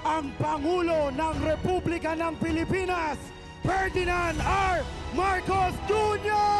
ang Pangulo ng Republika ng Pilipinas, Ferdinand R. Marcos Jr.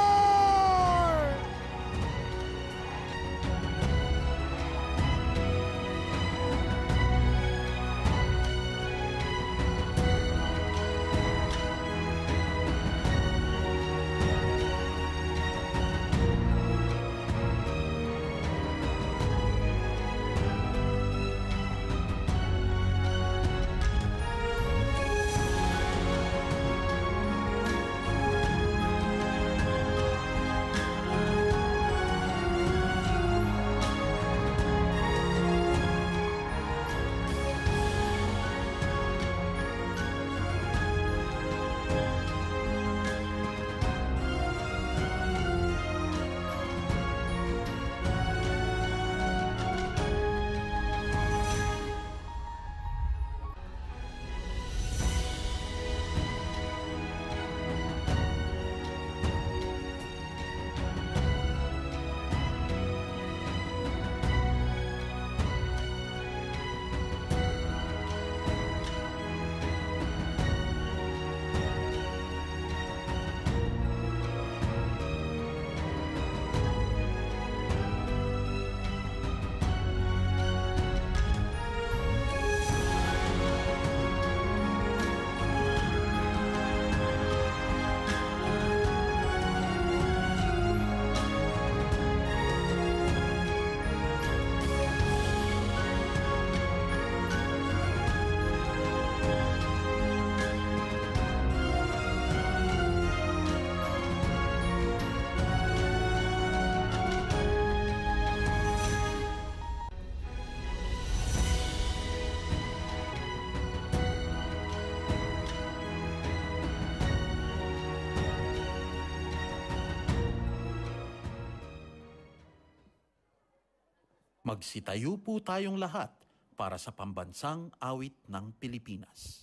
Magsitayo po tayong lahat para sa pambansang awit ng Pilipinas.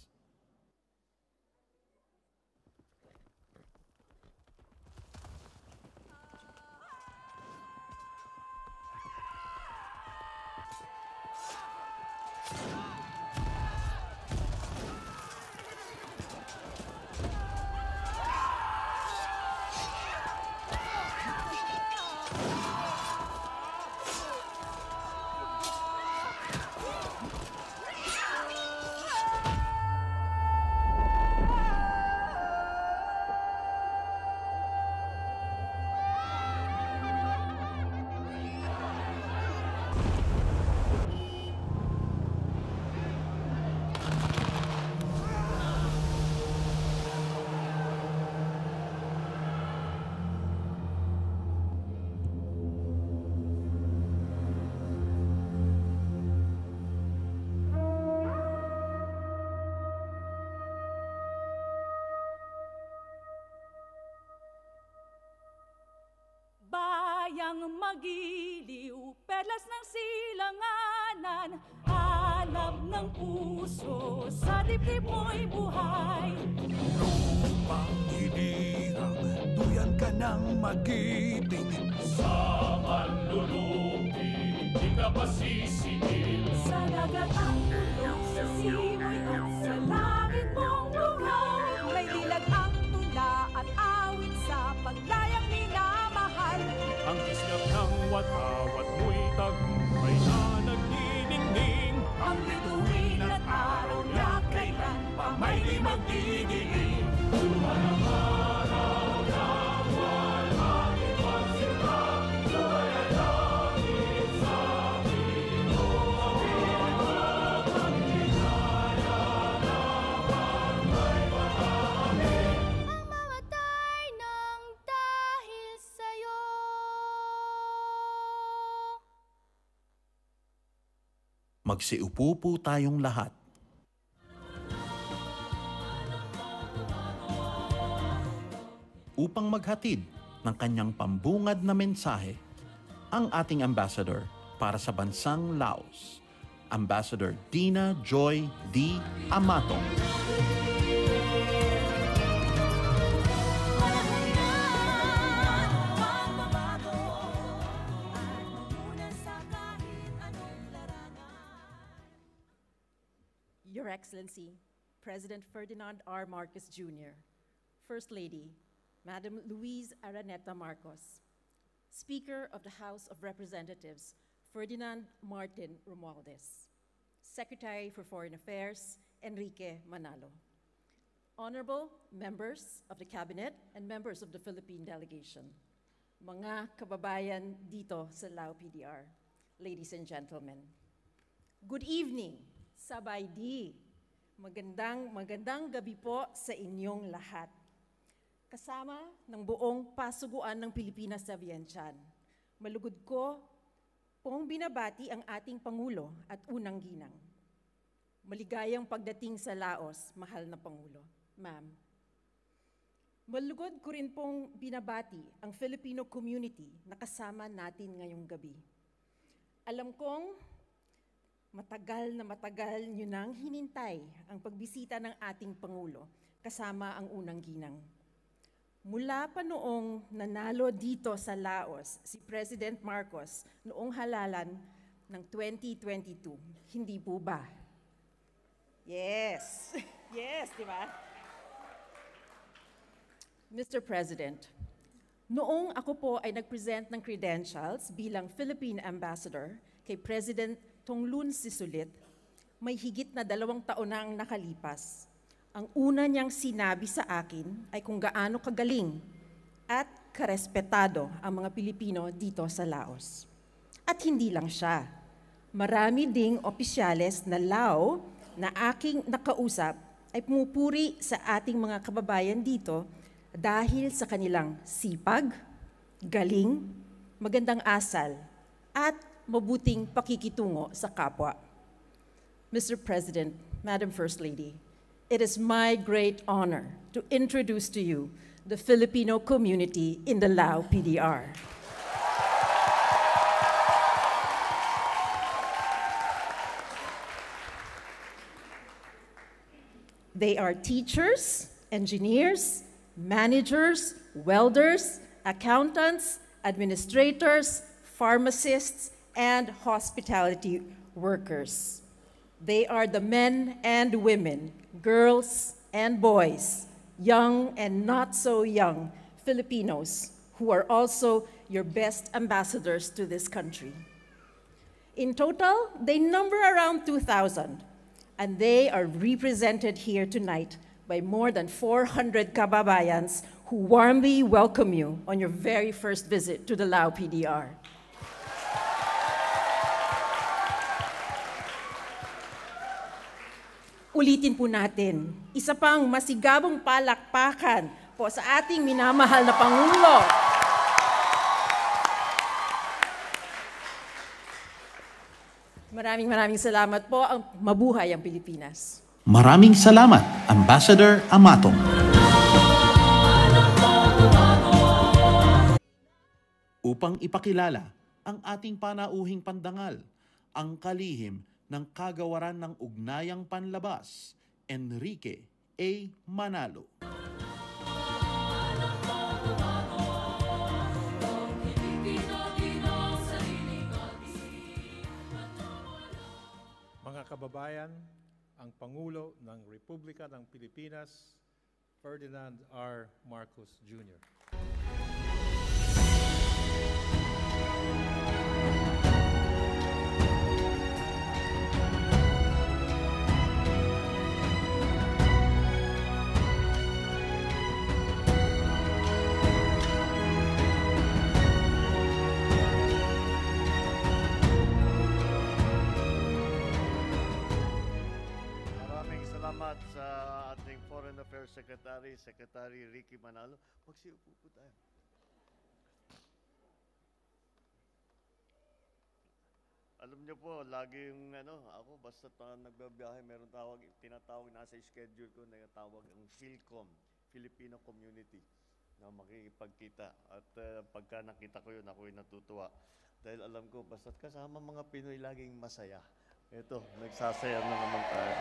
Bayang magiliw, perlas ng silanganan, alab ng puso, sa dibdib mo'y buhay. Lupang hinirang, duyan ka ng magiting. Sa manlulupi, di ka pasisingil. Sa dagat ang tulog, sa simoy at sa langit mong bugaw. May dilag ang tula at awit sa paglayang minamahal. Ang islap ng watawat mo'y tagumpay na nagniningning. Ang bituin at araw na kailan pa may di magdidilim. Tuwan ang araw ng walang ipagsinta. Tuwan ang langit sa Pinoy. Ang hinaya na barangay marami. Ang mamatay ng dahil sa'yo. Magsiupo po tayong lahat. Upang maghatid ng kanyang pambungad na mensahe, ang ating ambassador para sa bansang Laos, Ambassador Dina Joy D. Amatong. Your Excellency, President Ferdinand R. Marcos Jr., First Lady, Madam Luis Araneta Marcos, Speaker of the House of Representatives, Ferdinand Martin Romualdez, Secretary for Foreign Affairs, Enrique Manalo, honorable members of the Cabinet and members of the Philippine delegation, mga kababayan dito sa Lao PDR, ladies and gentlemen. Good evening, sabay di. Magandang gabi po sa inyong lahat. Kasama ng buong pasuguan ng Pilipinas sa Vientiane, malugod ko pong binabati ang ating Pangulo at unang ginang. Maligayang pagdating sa Laos, mahal na Pangulo, ma'am. Malugod ko rin pong binabati ang Filipino community na kasama natin ngayong gabi. Alam kong matagal nyo nang hinintay ang pagbisita ng ating Pangulo kasama ang unang ginang. Mula pa noong nanalo dito sa Laos si President Marcos noong halalan ng 2022, hindi po ba? Yes, yes, di ba? Mr. President, noong ako po ay nag-present ng credentials bilang Philippine Ambassador kay President Thongloun Sisulit, may higit na 2 taon na ang nakalipas. Ang una niyang sinabi sa akin ay kung gaano kagaling at karespetado ang mga Pilipino dito sa Laos. At hindi lang siya. Marami ding opisyales na Lao na aking nakausap ay pumupuri sa ating mga kababayan dito dahil sa kanilang sipag, galing, magandang asal, at mabuting pakikitungo sa kapwa. Mr. President, Madam First Lady, it is my great honor to introduce to you the Filipino community in the Lao PDR. They are teachers, engineers, managers, welders, accountants, administrators, pharmacists, and hospitality workers. They are the men and women, girls and boys, young and not so young Filipinos who are also your best ambassadors to this country. In total, they number around 2,000, and they are represented here tonight by more than 400 kababayans who warmly welcome you on your very first visit to the Lao PDR. Ulitin po natin, isa pang masigabong palakpakan po sa ating minamahal na Pangulo. Maraming salamat po. Mabuhay ang Pilipinas. Maraming salamat, Ambassador Amatong. Upang ipakilala ang ating panauhing pandangal, ang kalihim ng Kagawaran ng Ugnayang Panlabas, Enrique A. Manalo. Mga kababayan, ang Pangulo ng Republika ng Pilipinas, Ferdinand R. Marcos Jr. Salamat sa ating Foreign Affairs Secretary, Secretary Ricky Manalo. Magsiupo po tayo. Alam niyo po, lagi yung ako basta nagbabiyahe, meron tinatawag nasa schedule ko, tinatawag ang PhilCom, Filipino Community, na makikipagkita. At pagka nakita ko yun, ako'y natutuwa. Dahil alam ko, basta't kasama mga Pinoy, laging masaya. Ito, nagsasaya na naman tayo.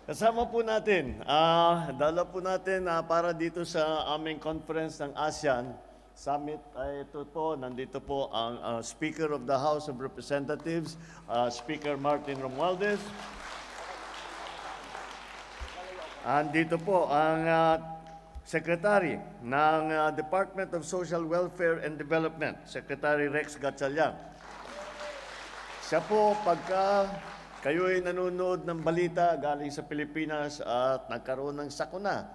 Kasama po natin, dala po natin para dito sa aming conference ng ASEAN Summit. Nandito po ang Speaker of the House of Representatives, Speaker Martin Romualdez, Andito po ang Secretary ng Department of Social Welfare and Development, Secretary Rex Gatchalian. Siya po, pagka kayo'y nanonood ng balita galing sa Pilipinas at nagkaroon ng sakuna,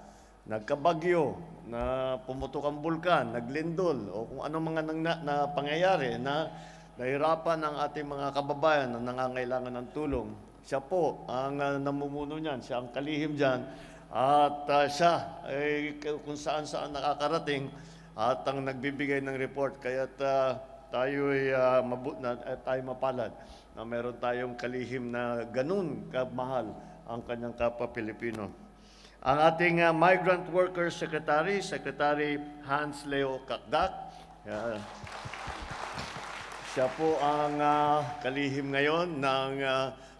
nagkabagyo, na pumutok ang bulkan, naglindol, o kung ano mga na pangyayari na nahirapan ng ating mga kababayan na nangangailangan ng tulong, siya po ang namumuno niyan, siya ang kalihim diyan, at siya ay kung saan-saan nakakarating at ang nagbibigay ng report. Kaya tayo'y tayo mapalad na meron tayong kalihim na ganun kamahal ang kanyang kapwa Pilipino. Ang ating Migrant Workers Secretary, Secretary Hans Leo Kakdak, siya po ang kalihim ngayon ng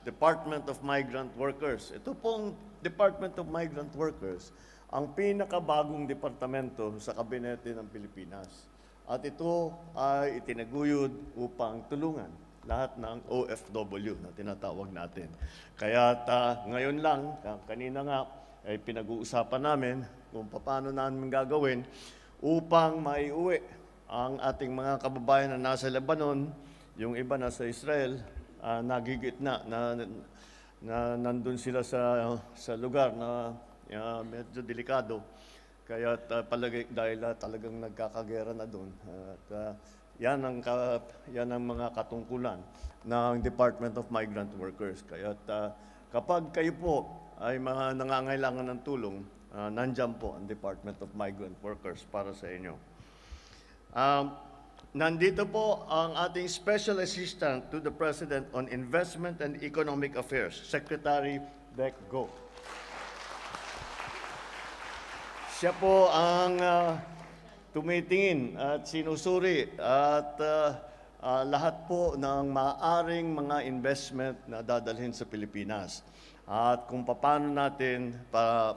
Department of Migrant Workers. Ito pong Department of Migrant Workers, ang pinakabagong departamento sa kabinete ng Pilipinas. At ito ay itinaguyod upang tulungan lahat ng OFW na tinatawag natin. Kaya ngayon lang, kanina nga, ay pinag-uusapan namin kung paano namin gagawin upang maiuwi ang ating mga kababayan na nasa Lebanon, yung iba nasa Israel, nagigitna na nandun sila sa lugar na medyo delikado. Kaya dahil talagang nagkakagera na doon. At yan ang mga katungkulan ng Department of Migrant Workers. Kaya kapag kayo po ay mga nangangailangan ng tulong, nandyan po ang Department of Migrant Workers para sa inyo. Nandito po ang ating Special Assistant to the President on Investment and Economic Affairs, Secretary Beck Go. Siya po ang tumitingin at sinusuri at lahat po ng maaring mga investment na dadalhin sa Pilipinas. At kung paano natin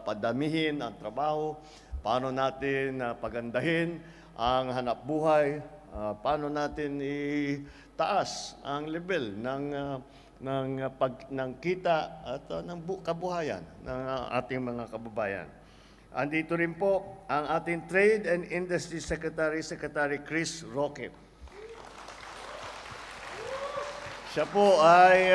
padamihin ang trabaho, paano natin pagandahin ang hanap buhay, paano natin itaas ang level ng kita at ng kabuhayan ng ating mga kababayan. Andito rin po ang ating Trade and Industry Secretary, Secretary Chris Roque. Siya po ay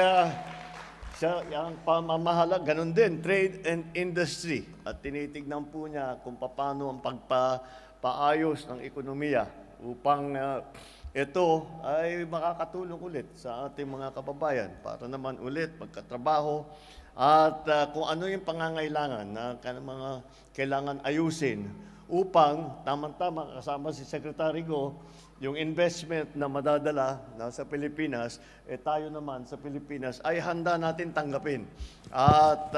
ang pamamahala, ganun din, Trade and Industry. At tinitignan po niya kung paano ang pagpaayos ng ekonomiya upang ito ay makakatulong ulit sa ating mga kababayan para naman ulit magkatrabaho at kung ano yung pangangailangan na mga kailangan ayusin upang tamang-tama kasama si Secretary Go, yung investment na madadala sa Pilipinas, tayo naman sa Pilipinas ay handa natin tanggapin at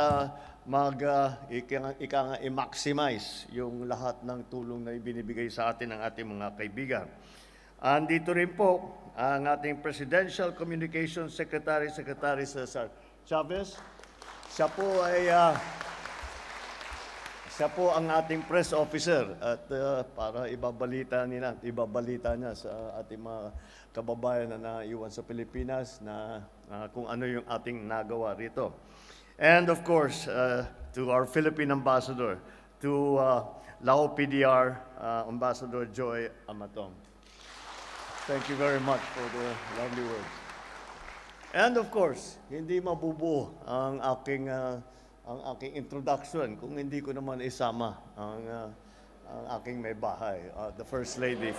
i-maximize yung lahat ng tulong na ibinibigay sa atin ng ating mga kaibigan. Andito rin po ang ating Presidential Communications Secretary, Secretary Cesar Chavez. Siya po ang ating press officer at para ibabalita niya sa ating mga kababayan na naiwan sa Pilipinas na kung ano yung ating nagawa rito. And of course, to our Philippine Ambassador, to Lao PDR, Ambassador Joy Amatong. Thank you very much for the lovely words. And of course, hindi mabubuo ang aking introduction kung hindi ko naman isama ang aking may bahay, the First Lady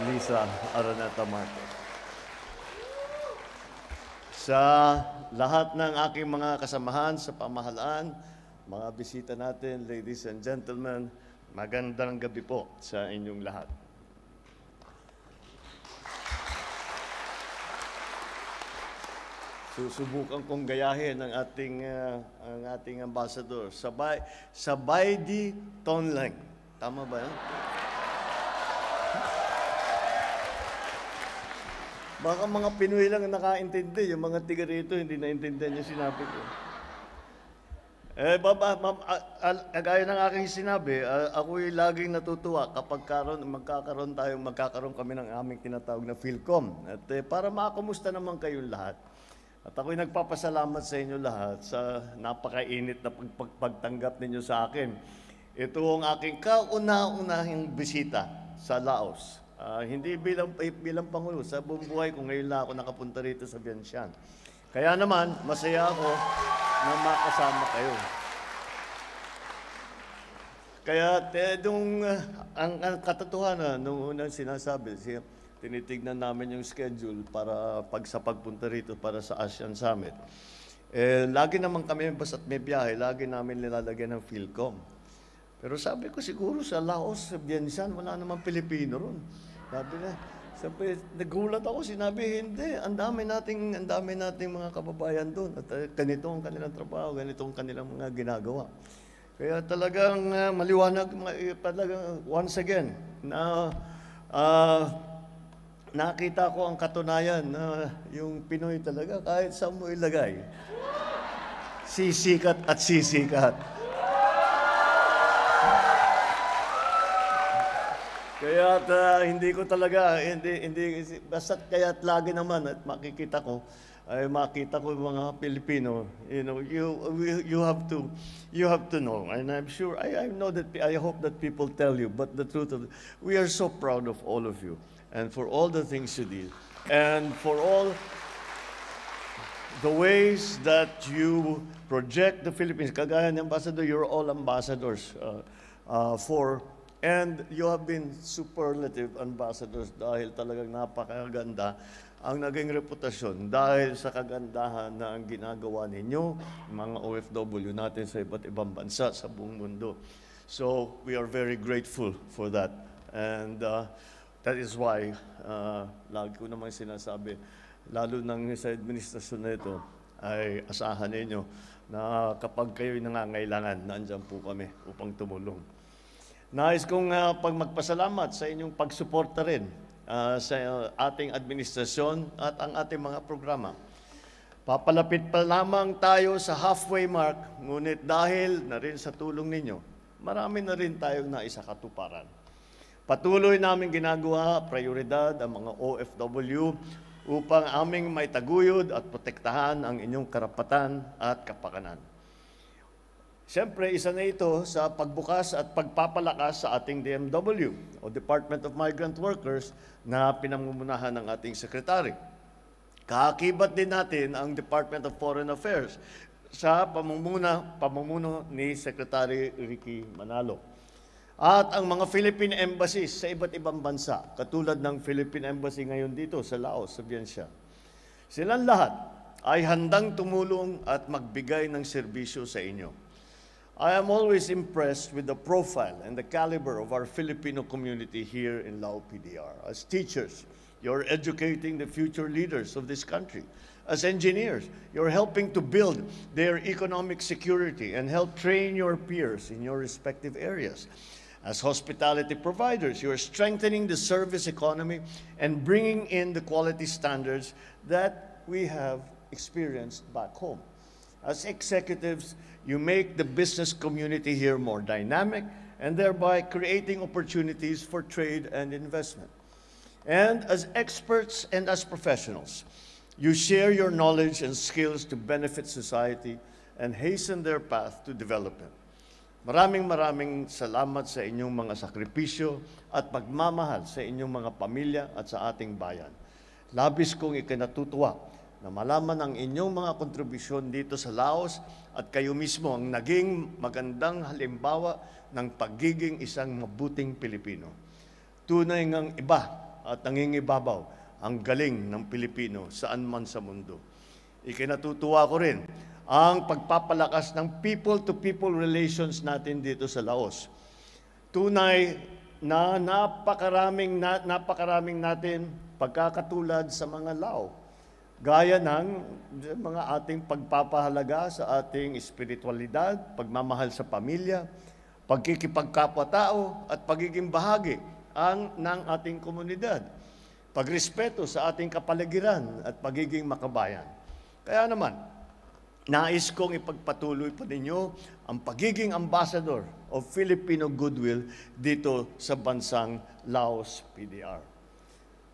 Lisa Araneta Marcos. Sa lahat ng aking mga kasamahan sa pamahalaan, mga bisita natin, ladies and gentlemen, magandang gabi po sa inyong lahat. Susubukan kong gayahin ang ating ambassador. Sabay di tonlang. Tama ba yan? Baka mga Pinoy lang nakaintindi. Yung mga tiga rito, hindi naintindihan yung sinabi ko. Gaya ng aking sinabi, ako'y laging natutuwa kapag magkakaroon kami ng aming tinatawag na PhilCom. At para makakamusta naman kayong lahat. At ako'y nagpapasalamat sa inyo lahat sa napakainit na pagtanggap ninyo sa akin. Ito ang aking kauna-unahing bisita sa Laos. Hindi bilang Pangulo, sa buong buhay ko ngayon lang ako nakapunta rito sa Vientiane. Kaya naman, masaya ako na makasama kayo. Kaya ang katotohanan, nung unang sinasabi, tinitignan namin yung schedule para sa pagpunta rito para sa ASEAN Summit. Lagi naman kami, basta't may biyahe, lagi namin nilalagyan ng PhilCom. Pero sabi ko siguro sa Laos, sa Vientiane, wala namang Pilipino ron. Sabi, nagulat ako, sinabi, hindi, ang dami nating mga kababayan doon. At ganito ang kanilang trabaho, ganito ang kanilang mga ginagawa. Kaya talagang maliwanag, talagang once again, na nakita ko ang katunayan na yung Pinoy talaga, kahit saan mo ilagay, sisikat at sisikat. Kaya hindi ko talaga, basta't kaya't lagi naman at makikita ko yung mga Pilipino, you have to know, and I'm sure, I hope that people tell you, but the truth of it, we are so proud of all of you, and for all the things you did, and for all the ways that you project the Philippines. Kagaya ng Ambassador, you're all ambassadors and you have been superlative ambassadors dahil talagang napakaganda ang naging reputasyon dahil sa kagandahan na ang ginagawa ninyo, mga OFW natin sa iba't ibang bansa sa buong mundo. So, we are very grateful for that. And that is why, lagi ko naman sinasabi, lalo nang sa administrasyon na ito, ay asahan ninyo na kapag kayo'y nangangailangan, nandyan po kami upang tumulong. Nais kong magpasalamat sa inyong pagsuporta rin sa ating administrasyon at ang ating mga programa. Papalapit pa lamang tayo sa halfway mark, ngunit dahil na rin sa tulong ninyo, marami na rin tayong naisakatuparan. Patuloy namin ginagawa prioridad ang mga OFW upang aming maitaguyod at protektahan ang inyong karapatan at kapakanan. Siyempre, isa na ito sa pagbukas at pagpapalakas sa ating DMW o Department of Migrant Workers na pinamumunahan ng ating sekretary. Kaakibat din natin ang Department of Foreign Affairs sa pamumuno ni Secretary Ricky Manalo. At ang mga Philippine embassies sa iba't ibang bansa, katulad ng Philippine Embassy ngayon dito sa Laos, sa Vientiane. Silang lahat ay handang tumulong at magbigay ng serbisyo sa inyo. I am always impressed with the profile and the caliber of our Filipino community here in Lao PDR. As teachers, you're educating the future leaders of this country. As engineers, you're helping to build their economic security and help train your peers in your respective areas. As hospitality providers, you're strengthening the service economy and bringing in the quality standards that we have experienced back home. As executives, you make the business community here more dynamic and thereby creating opportunities for trade and investment. And as experts and as professionals, you share your knowledge and skills to benefit society and hasten their path to development. Maraming salamat sa inyong mga sakripisyo at pagmamahal sa inyong mga pamilya at sa ating bayan. Labis kong ikinatutuwa na malaman ang inyong mga kontribusyon dito sa Laos at kayo mismo ang naging magandang halimbawa ng pagiging isang mabuting Pilipino. Tunay ngang iba at nangingibabaw ang galing ng Pilipino saan man sa mundo. Ikinatutuwa ko rin ang pagpapalakas ng people-to-people relations natin dito sa Laos. Tunay na napakaraming natin pagkakatulad sa mga Lao. Gaya ng mga ating pagpapahalaga sa ating espiritualidad, pagmamahal sa pamilya, pagkikipagkapwa-tao at pagiging bahagi ng ating komunidad, pagrespeto sa ating kapaligiran at pagiging makabayan. Kaya naman, nais kong ipagpatuloy pa ninyo ang pagiging ambassador of Filipino goodwill dito sa bansang Laos PDR.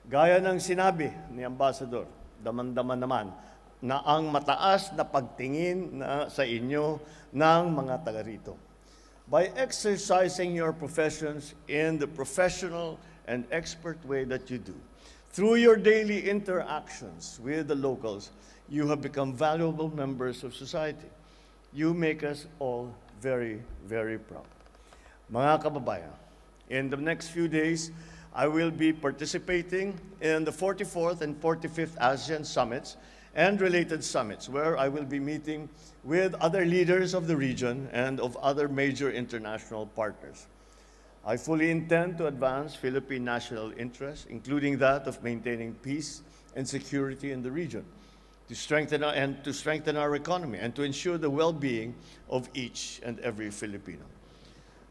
Gaya ng sinabi ni Ambassador, daman-daman naman na ang mataas na pagtingin sa inyo ng mga taga rito. By exercising your professions in the professional and expert way that you do, through your daily interactions with the locals, you have become valuable members of society. You make us all very, very proud. Mga kababayan, in the next few days, I will be participating in the 44th and 45th ASEAN Summits and related summits, where I will be meeting with other leaders of the region and of other major international partners. I fully intend to advance Philippine national interests, including that of maintaining peace and security in the region, to strengthen our economy and to ensure the well-being of each and every Filipino.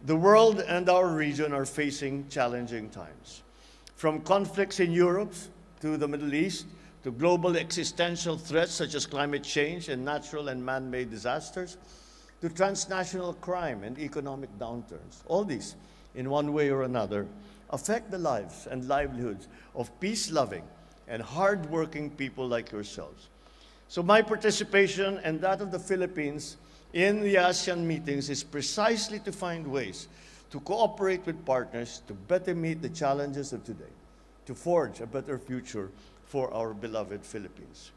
The world and our region are facing challenging times. From conflicts in Europe to the Middle East, to global existential threats such as climate change and natural and man-made disasters, to transnational crime and economic downturns. All these, in one way or another, affect the lives and livelihoods of peace-loving and hard-working people like yourselves. So my participation and that of the Philippines in the ASEAN meetings is precisely to find ways to cooperate with partners to better meet the challenges of today, to forge a better future for our beloved Philippines.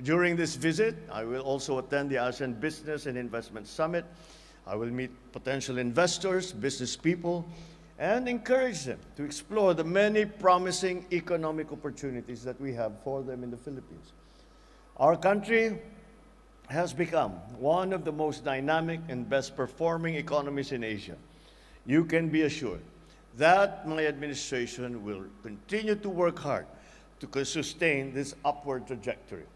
During this visit, I will also attend the ASEAN Business and Investment Summit. I will meet potential investors, business people, and encourage them to explore the many promising economic opportunities that we have for them in the Philippines. Our country has become one of the most dynamic and best performing economies in Asia. You can be assured that my administration will continue to work hard to sustain this upward trajectory.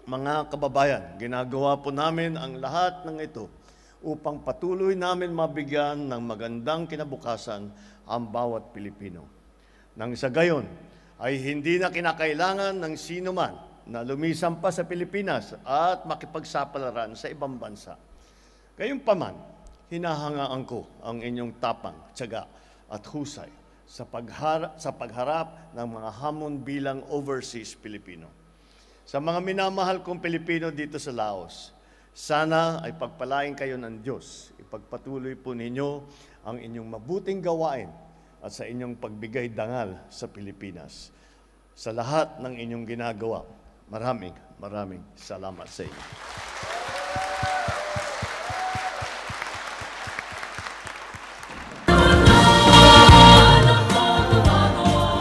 Mga kababayan, ginagawa po namin ang lahat ng ito upang patuloy namin mabigyan ng magandang kinabukasan ang bawat Pilipino. Nang sa gayon, ay hindi na kinakailangan ng sino man na lumisan pa sa Pilipinas at makipagsapalaran sa ibang bansa. Gayunpaman, hinahangaan ko ang inyong tapang, tiyaga at husay sa pagharap ng mga hamon bilang overseas Pilipino. Sa mga minamahal kong Pilipino dito sa Laos, sana ay pagpalain kayo ng Diyos. Ipagpatuloy po ninyo ang inyong mabuting gawain at sa inyong pagbigay dangal sa Pilipinas. Sa lahat ng inyong ginagawa, maraming salamat sa inyo.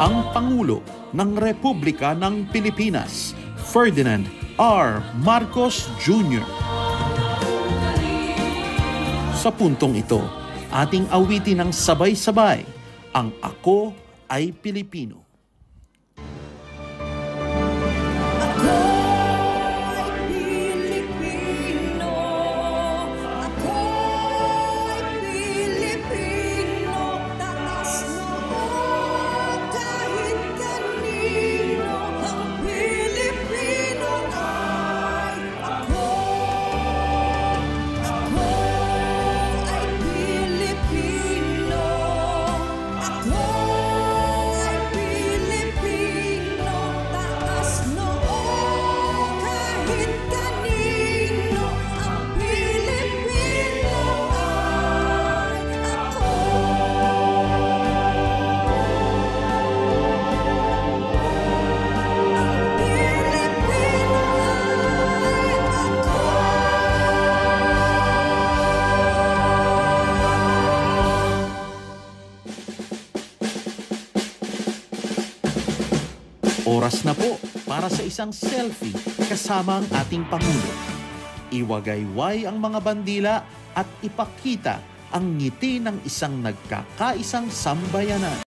Ang Pangulo ng Republika ng Pilipinas, Ferdinand R. Marcos Jr. Sa puntong ito, ating awitin ng sabay-sabay ang Ako ay Pilipino. Oras na po para sa isang selfie kasama ang ating Pangulo. Iwagayway ang mga bandila at ipakita ang ngiti ng isang nagkakaisang sambayanan.